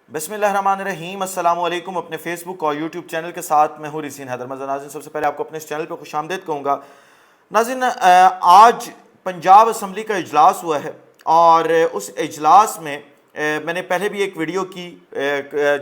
بسم اللہ الرحمن الرحیم، السلام علیکم۔ اپنے فیس بک اور یوٹیوب چینل کے ساتھ میں ہوں رسین حیدر مرزا۔ ناظرین، سب سے پہلے آپ کو اپنے اس چینل پہ خوش آمدید کہوں گا۔ ناظرین، آج پنجاب اسمبلی کا اجلاس ہوا ہے اور اس اجلاس میں میں نے پہلے بھی ایک ویڈیو کی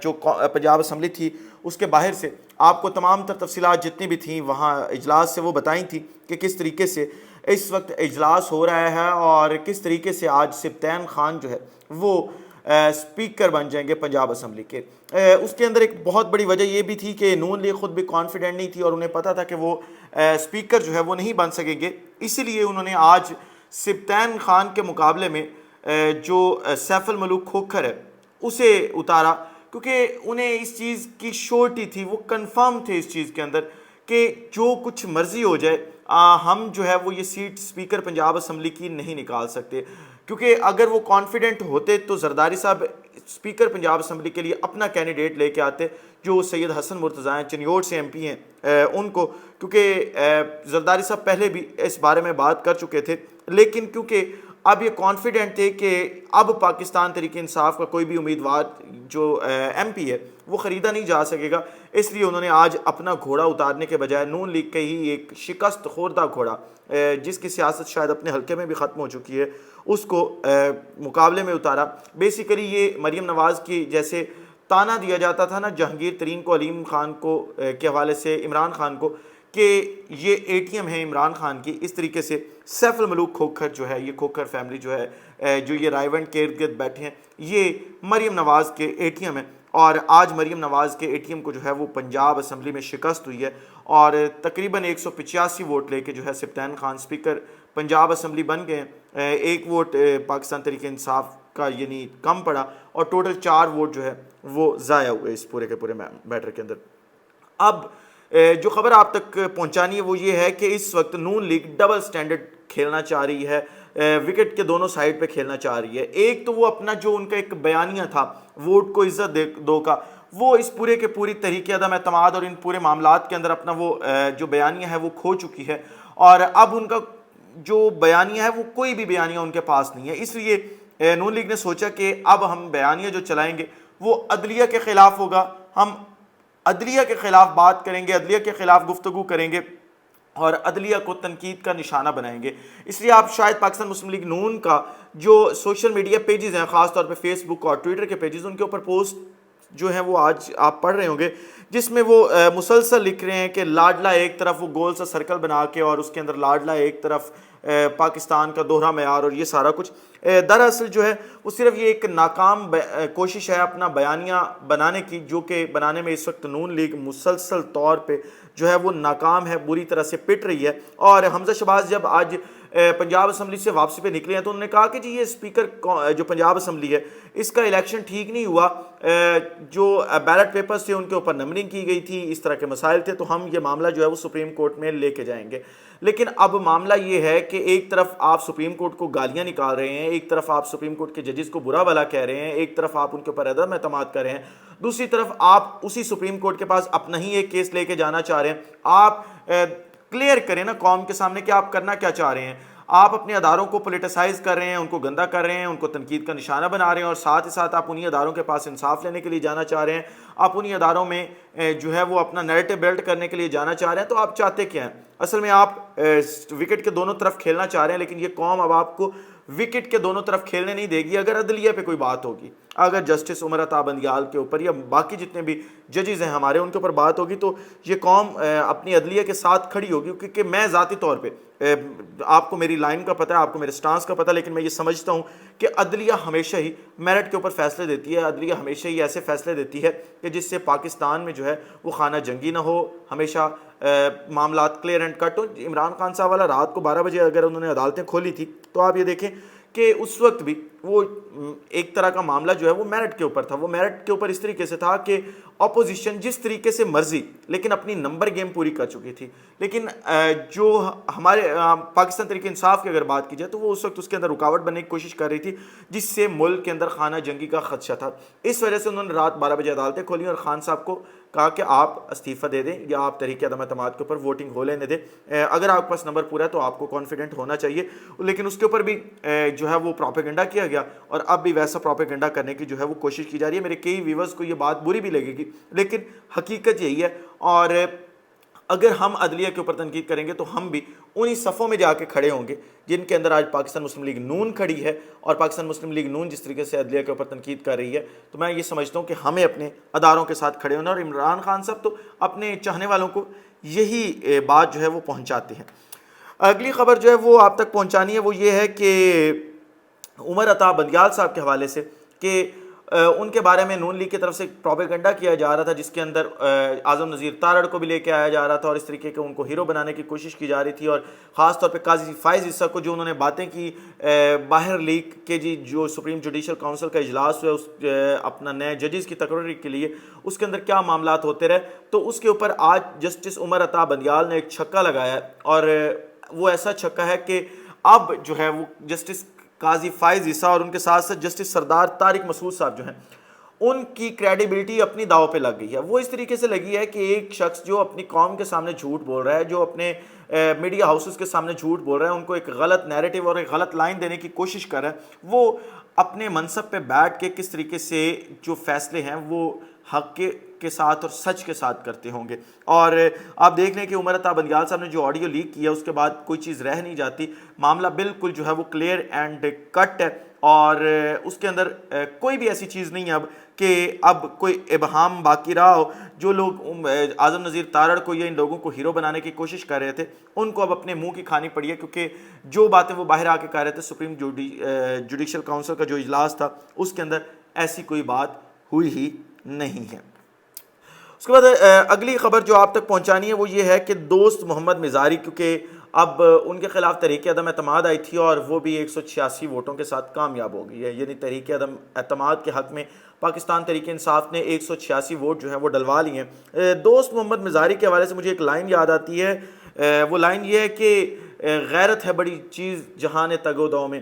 جو پنجاب اسمبلی تھی اس کے باہر سے آپ کو تمام تر تفصیلات جتنی بھی تھیں وہاں اجلاس سے وہ بتائیں تھیں کہ کس طریقے سے اس وقت اجلاس ہو رہا ہے اور کس طریقے سے آج سبطین خان جو ہے وہ سپیکر بن جائیں گے پنجاب اسمبلی کے۔ اس کے اندر ایک بہت بڑی وجہ یہ بھی تھی کہ نون لیگ خود بھی کانفیڈنٹ نہیں تھی اور انہیں پتا تھا کہ وہ سپیکر جو ہے وہ نہیں بن سکیں گے، اسی لیے انہوں نے آج سبطین خان کے مقابلے میں جو سیف الملوک کھوکھر ہے اسے اتارا، کیونکہ انہیں اس چیز کی شورٹی تھی، وہ کنفرم تھے اس چیز کے اندر کہ جو کچھ مرضی ہو جائے ہم جو ہے وہ یہ سیٹ سپیکر پنجاب اسمبلی کی نہیں نکال سکتے۔ کیونکہ اگر وہ کانفیڈنٹ ہوتے تو زرداری صاحب سپیکر پنجاب اسمبلی کے لیے اپنا کینڈیڈیٹ لے کے آتے جو سید حسن مرتضیٰ ہیں، چنیوڑ سے ایم پی ہیں، ان کو، کیونکہ زرداری صاحب پہلے بھی اس بارے میں بات کر چکے تھے، لیکن کیونکہ اب یہ کانفیڈنٹ تھے کہ اب پاکستان تحریک انصاف کا کوئی بھی امیدوار جو ایم پی ہے وہ خریدا نہیں جا سکے گا، اس لیے انہوں نے آج اپنا گھوڑا اتارنے کے بجائے نون لیگ کے ہی ایک شکست خوردہ گھوڑا جس کی سیاست شاید اپنے حلقے میں بھی ختم ہو چکی ہے اس کو مقابلے میں اتارا۔ بیسیکلی یہ مریم نواز کی جیسے تانا دیا جاتا تھا نا جہانگیر ترین کو، علیم خان کو کے حوالے سے عمران خان کو کہ یہ اے ٹی ایم ہے عمران خان کی، اس طریقے سے سیف الملوک کھوکھر جو ہے، یہ کھوکھر فیملی جو ہے جو یہ رائے ونڈ کے ارد گرد بیٹھے ہیں، یہ مریم نواز کے اے ٹی ایم ہے اور آج مریم نواز کے اے ٹی ایم کو جو ہے وہ پنجاب اسمبلی میں شکست ہوئی ہے اور تقریباً 185 ووٹ لے کے جو ہے سبطین خان سپیکر پنجاب اسمبلی بن گئے ہیں۔ ایک ووٹ پاکستان تحریک انصاف کا یعنی کم پڑا اور ٹوٹل 4 ووٹ جو ہے وہ ضائع ہوئے اس پورے کے پورے میٹر کے اندر۔ اب جو خبر آپ تک پہنچانی ہے وہ یہ ہے کہ اس وقت نون لیگ ڈبل سٹینڈرڈ کھیلنا چاہ رہی ہے، وکٹ کے دونوں سائیڈ پہ کھیلنا چاہ رہی ہے۔ ایک تو وہ اپنا جو ان کا ایک بیانیہ تھا ووٹ کو عزت دو کا، وہ اس پورے کے پوری تحریک عدم اعتماد اور ان پورے معاملات کے اندر اپنا وہ جو بیانیہ ہے وہ کھو چکی ہے اور اب ان کا جو بیانیہ ہے وہ کوئی بھی بیانیہ ان کے پاس نہیں ہے۔ اس لیے نون لیگ نے سوچا کہ اب ہم بیانیہ جو چلائیں گے وہ عدلیہ کے خلاف ہوگا، ہم عدلیہ کے خلاف بات کریں گے، عدلیہ کے خلاف گفتگو کریں گے اور عدلیہ کو تنقید کا نشانہ بنائیں گے۔ اس لیے آپ شاید پاکستان مسلم لیگ نون کا جو سوشل میڈیا پیجز ہیں، خاص طور پہ فیس بک اور ٹویٹر کے پیجز، ان کے اوپر پوسٹ جو ہیں وہ آج آپ پڑھ رہے ہوں گے جس میں وہ مسلسل لکھ رہے ہیں کہ لاڈلا ایک طرف وہ گول سا سرکل بنا کے اور اس کے اندر لاڈلا ایک طرف پاکستان کا دوہرا معیار اور یہ سارا کچھ دراصل جو ہے وہ صرف یہ ایک ناکام کوشش ہے اپنا بیانیہ بنانے کی، جو کہ بنانے میں اس وقت نون لیگ مسلسل طور پہ جو ہے وہ ناکام ہے، بری طرح سے پٹ رہی ہے۔ اور حمزہ شہباز جب آج پنجاب اسمبلی سے واپسی پہ نکلے ہیں تو انہوں نے کہا کہ جی یہ سپیکر جو پنجاب اسمبلی ہے اس کا الیکشن ٹھیک نہیں ہوا، جو بیلٹ پیپرز تھے ان کے اوپر نمبرنگ کی گئی تھی، اس طرح کے مسائل تھے، تو ہم یہ معاملہ جو ہے وہ سپریم کورٹ میں لے کے جائیں گے۔ لیکن اب معاملہ یہ ہے کہ ایک طرف آپ سپریم کورٹ کو گالیاں نکال رہے ہیں، ایک طرف آپ سپریم کورٹ کے ججز کو برا بھلا کہہ رہے ہیں، ایک طرف آپ ان کے اوپر عدم اعتماد کر رہے ہیں، دوسری طرف آپ اسی سپریم کورٹ کے پاس اپنا ہی ایک کیس لے کے جانا چاہ رہے ہیں۔ آپ کلیئر کریں نا قوم کے سامنے کہ آپ کرنا کیا چاہ رہے ہیں۔ آپ اپنے اداروں کو پولیٹیسائز کر رہے ہیں، ان کو گندا کر رہے ہیں، ان کو تنقید کا نشانہ بنا رہے ہیں اور ساتھ ہی ساتھ آپ انہی اداروں کے پاس انصاف لینے کے لیے جانا چاہ رہے ہیں، آپ انہی اداروں میں جو ہے وہ اپنا نیریٹو بلڈ کرنے کے لیے جانا چاہ رہے ہیں۔ تو آپ چاہتے کیا ہیں؟ اصل میں آپ وکٹ کے دونوں طرف کھیلنا چاہ رہے ہیں، لیکن یہ قوم اب آپ کو وکٹ کے دونوں طرف کھیلنے نہیں دے گی۔ اگر عدلیہ پہ کوئی بات ہوگی، اگر جسٹس عمر عطا بندیال کے اوپر یا باقی جتنے بھی ججز ہیں ہمارے ان کے اوپر بات ہوگی تو یہ قوم اپنی عدلیہ کے ساتھ کھڑی ہوگی، کیونکہ میں ذاتی طور پہ آپ کو میری لائن کا پتہ ہے، آپ کو میرے سٹانس کا پتہ ہے، لیکن میں یہ سمجھتا ہوں کہ عدلیہ ہمیشہ ہی میرٹ کے اوپر فیصلے دیتی ہے، عدلیہ ہمیشہ ہی ایسے فیصلے دیتی ہے کہ جس سے پاکستان میں جو ہے وہ خانہ جنگی نہ ہو، ہمیشہ معاملات کلیئر اینڈ کٹ ہو۔ عمران خان صاحب والا رات کو 12 بجے اگر انہوں نے عدالتیں کھولی تھی تو آپ یہ دیکھیں کہ اس وقت بھی وہ ایک طرح کا معاملہ جو ہے وہ میرٹ کے اوپر تھا، وہ میرٹ کے اوپر اس طریقے سے تھا کہ اپوزیشن جس طریقے سے مرضی لیکن اپنی نمبر گیم پوری کر چکی تھی، لیکن جو ہمارے پاکستان تحریک انصاف کی اگر بات کی جائے تو وہ اس وقت اس کے اندر رکاوٹ بننے کی کوشش کر رہی تھی جس سے ملک کے اندر خانہ جنگی کا خدشہ تھا۔ اس وجہ سے انہوں نے رات 12 بجے عدالتیں کھولیں اور خان صاحب کو کہا کہ آپ استعفیٰ دے دیں یا آپ تحریک عدم اعتماد کے اوپر ووٹنگ ہو لینے دیں، اگر آپ کے پاس نمبر پورا ہے تو آپ کو کانفیڈنٹ ہونا چاہیے۔ لیکن اس کے اوپر بھی جو ہے وہ پروپیگنڈا کیا گیا اور اب بھی ویسا پروپیگنڈا کرنے کی جو ہے وہ کوشش کی جا رہی ہے. میرے کئی ویورز کو یہ بات بری بھی لگے گی لیکن حقیقت یہی ہے. اور اگر ہم عدلیہ کے اوپر تنقید کریں گے تو ہم بھی انہی صفوں میں جا کے کھڑے ہوں گے جن کے اندر آج پاکستان مسلم لیگ نون کھڑی ہے. اور پاکستان مسلم لیگ نون جس طریقے سے عدلیہ کے اوپر تنقید کر رہی ہے تو میں یہ سمجھتا ہوں کہ ہمیں اپنے اداروں کے ساتھ کھڑے ہونا. اور عمران خان صاحب تو اپنے چاہنے والوں کو یہی بات جو ہے وہ پہنچاتے ہیں. اگلی خبر جو ہے وہ آپ تک پہنچانی ہے وہ یہ ہے کہ عمر عطا بندیال صاحب کے حوالے سے کہ ان کے بارے میں نون لیگ کی طرف سے پروپیگنڈا کیا جا رہا تھا جس کے اندر اعظم نذیر تارڑ کو بھی لے کے آیا جا رہا تھا اور اس طریقے کے ان کو ہیرو بنانے کی کوشش کی جا رہی تھی. اور خاص طور پہ قاضی فائز عیسیٰ کو جو انہوں نے باتیں کی باہر لیگ کے جو سپریم جوڈیشل کونسل کا اجلاس ہوا اس اپنا نئے ججز کی تقرری کے لیے اس کے اندر کیا معاملات ہوتے رہے تو اس کے اوپر آج جسٹس عمر عطا بندیال نے ایک چھکا لگایا ہے. اور وہ ایسا چھکا ہے کہ اب جو ہے وہ جسٹس قاضی فائز عیسیٰ اور ان کے ساتھ ساتھ جسٹس سردار طارق مسعود صاحب جو ہیں ان کی کریڈیبلٹی اپنی داؤ پہ لگ گئی ہے. وہ اس طریقے سے لگی ہے کہ ایک شخص جو اپنی قوم کے سامنے جھوٹ بول رہا ہے, جو اپنے میڈیا ہاؤسز کے سامنے جھوٹ بول رہا ہے, ان کو ایک غلط نیریٹو اور ایک غلط لائن دینے کی کوشش کر رہا ہے, وہ اپنے منصب پہ بیٹھ کے کس طریقے سے جو فیصلے ہیں وہ حق کے ساتھ اور سچ کے ساتھ کرتے ہوں گے. اور آپ دیکھ لیں کہ عمر عطا بندیال صاحب نے جو آڈیو لیک کیا اس کے بعد کوئی چیز رہ نہیں جاتی, معاملہ بالکل جو ہے وہ کلیئر اینڈ کٹ ہے. اور اس کے اندر کوئی بھی ایسی چیز نہیں ہے اب کہ اب کوئی ابہام باقی رہا ہو. جو لوگ اعظم نذیر تارڑ کو یا ان لوگوں کو ہیرو بنانے کی کوشش کر رہے تھے ان کو اب اپنے منہ کی کھانی پڑی ہے, کیونکہ جو باتیں وہ باہر آ کے کہہ رہے تھے سپریم جوڈیشل کونسل کا جو اجلاس تھا اس کے اندر ایسی کوئی بات ہوئی ہی نہیں ہے. اس کے بعد اگلی خبر جو آپ تک پہنچانی ہے وہ یہ ہے کہ دوست محمد مزاری, کیونکہ اب ان کے خلاف تحریک عدم اعتماد آئی تھی اور وہ بھی 186 ووٹوں کے ساتھ کامیاب ہو گئی ہے. یعنی تحریک عدم اعتماد کے حق میں پاکستان تحریک انصاف نے 186 ووٹ جو ہیں وہ ڈلوا لیے ہیں. دوست محمد مزاری کے حوالے سے مجھے ایک لائن یاد آتی ہے, وہ لائن یہ ہے کہ غیرت ہے بڑی چیز جہان تگ و دو میں.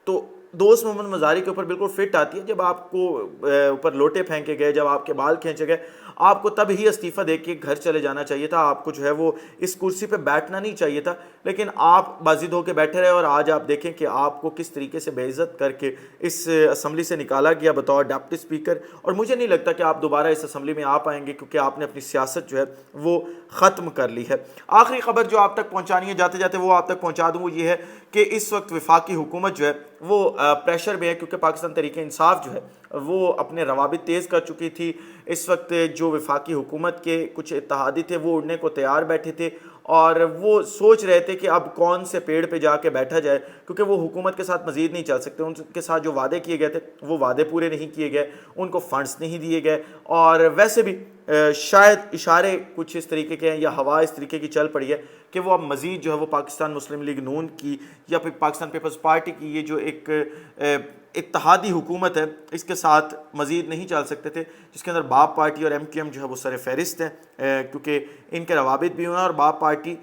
تو دوست محمد مزاری کے اوپر بالکل فٹ آتی ہے. جب آپ کو اوپر لوٹے پھینکے گئے, جب آپ کے بال کھینچے گئے, آپ کو تب ہی استعفیٰ دے کے گھر چلے جانا چاہیے تھا. آپ کو جو ہے وہ اس کرسی پہ بیٹھنا نہیں چاہیے تھا, لیکن آپ بازد ہو کے بیٹھے رہے. اور آج آپ دیکھیں کہ آپ کو کس طریقے سے بے عزت کر کے اس اسمبلی سے نکالا گیا بطور ڈپٹی اسپیکر. اور مجھے نہیں لگتا کہ آپ دوبارہ اس اسمبلی میں آ پائیں گے, کیونکہ آپ نے اپنی سیاست جو ہے وہ ختم کر لی ہے. آخری خبر جو آپ تک پہنچانی ہے جاتے جاتے وہ آپ تک پہنچا دوں, وہ یہ ہے کہ اس وقت وفاقی حکومت جو ہے وہ پریشر میں ہے, کیونکہ پاکستان تحریک انصاف جو ہے وہ اپنے روابط تیز کر چکی تھی. اس وقت جو وفاقی حکومت کے کچھ اتحادی تھے وہ اڑنے کو تیار بیٹھے تھے اور وہ سوچ رہے تھے کہ اب کون سے پیڑ پہ جا کے بیٹھا جائے, کیونکہ وہ حکومت کے ساتھ مزید نہیں چل سکتے. ان کے ساتھ جو وعدے کیے گئے تھے وہ وعدے پورے نہیں کیے گئے, ان کو فنڈز نہیں دیے گئے. اور ویسے بھی شاید اشارے کچھ اس طریقے کے ہیں یا ہوا اس طریقے کی چل پڑی ہے کہ وہ اب مزید جو ہے وہ پاکستان مسلم لیگ نون کی یا پھر پاکستان پیپلز پارٹی کی یہ جو ایک اتحادی حکومت ہے اس کے ساتھ مزید نہیں چل سکتے تھے, جس کے اندر باپ پارٹی اور ایم کیو ایم جو ہے وہ سر فہرست ہیں, کیونکہ ان کے روابط بھی ہوئے ہیں. اور باپ پارٹی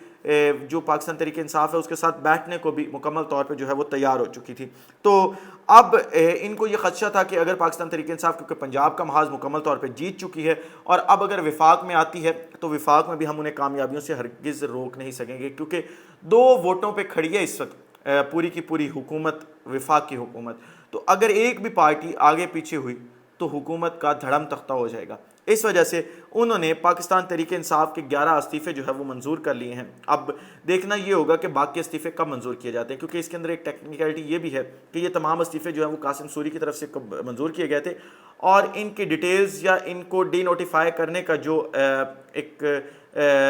جو پاکستان تحریک انصاف ہے اس کے ساتھ بیٹھنے کو بھی مکمل طور پہ جو ہے وہ تیار ہو چکی تھی. تو اب ان کو یہ خدشہ تھا کہ اگر پاکستان تحریک انصاف کیونکہ پنجاب کا محاذ مکمل طور پہ جیت چکی ہے اور اب اگر وفاق میں آتی ہے تو وفاق میں بھی ہم انہیں کامیابیوں سے ہرگز روک نہیں سکیں گے, کیونکہ 2 ووٹوں پہ کھڑی ہے اس وقت پوری کی پوری حکومت, وفاق کی حکومت. تو اگر ایک بھی پارٹی آگے پیچھے ہوئی تو حکومت کا دھڑم تختہ ہو جائے گا. اس وجہ سے انہوں نے پاکستان تحریک انصاف کے 11 استعفے جو ہے وہ منظور کر لیے ہیں. اب دیکھنا یہ ہوگا کہ باقی استعفے کب منظور کیے جاتے ہیں, کیونکہ اس کے اندر ایک ٹیکنیکلٹی یہ بھی ہے کہ یہ تمام استعفے جو ہیں وہ قاسم سوری کی طرف سے منظور کیے گئے تھے اور ان کی ڈیٹیلز یا ان کو ڈی نوٹیفائی کرنے کا جو ایک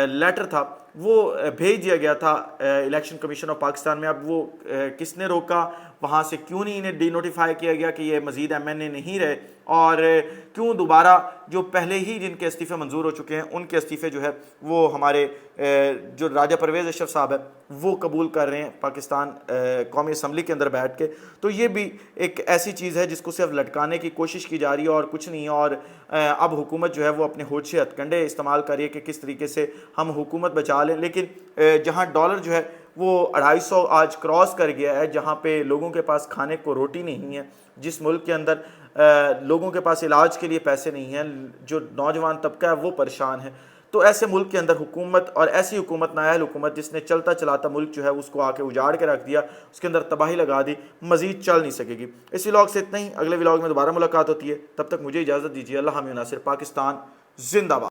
لیٹر تھا وہ بھیج دیا گیا تھا الیکشن کمیشن آف پاکستان میں. اب وہ کس نے روکا, وہاں سے کیوں نہیں انہیں ڈی نوٹیفائی کیا گیا کہ یہ مزید ایم این اے نہیں رہے, اور کیوں دوبارہ جو پہلے ہی جن کے استعفے منظور ہو چکے ہیں ان کے استعفے جو ہے وہ ہمارے جو راجہ پرویز اشرف صاحب ہے وہ قبول کر رہے ہیں پاکستان قومی اسمبلی کے اندر بیٹھ کے. تو یہ بھی ایک ایسی چیز ہے جس کو صرف لٹکانے کی کوشش کی جا رہی ہے اور کچھ نہیں. اور اب حکومت جو ہے وہ اپنے ہوش سے ہتھ کنڈے استعمال کر رہی ہے کہ کس طریقے سے ہم حکومت بچا لیں, لیکن جہاں ڈالر جو ہے وہ 250 آج کراس کر گیا ہے, جہاں پہ لوگوں کے پاس کھانے کو روٹی نہیں ہے, جس ملک کے اندر لوگوں کے پاس علاج کے لیے پیسے نہیں ہیں, جو نوجوان طبقہ ہے وہ پریشان ہے, تو ایسے ملک کے اندر حکومت، اور ایسی حکومت نااہل حکومت جس نے چلتا چلاتا ملک جو ہے اس کو آ کے اجاڑ کے رکھ دیا، اس کے اندر تباہی لگا دی، مزید چل نہیں سکے گی۔ اس ولاگ سے اتنا ہی، اگلے ولاگ میں دوبارہ ملاقات ہوتی ہے، تب تک مجھے اجازت دیجیے۔ اللہ حافظ۔ ناصر، پاکستان زندہ باد۔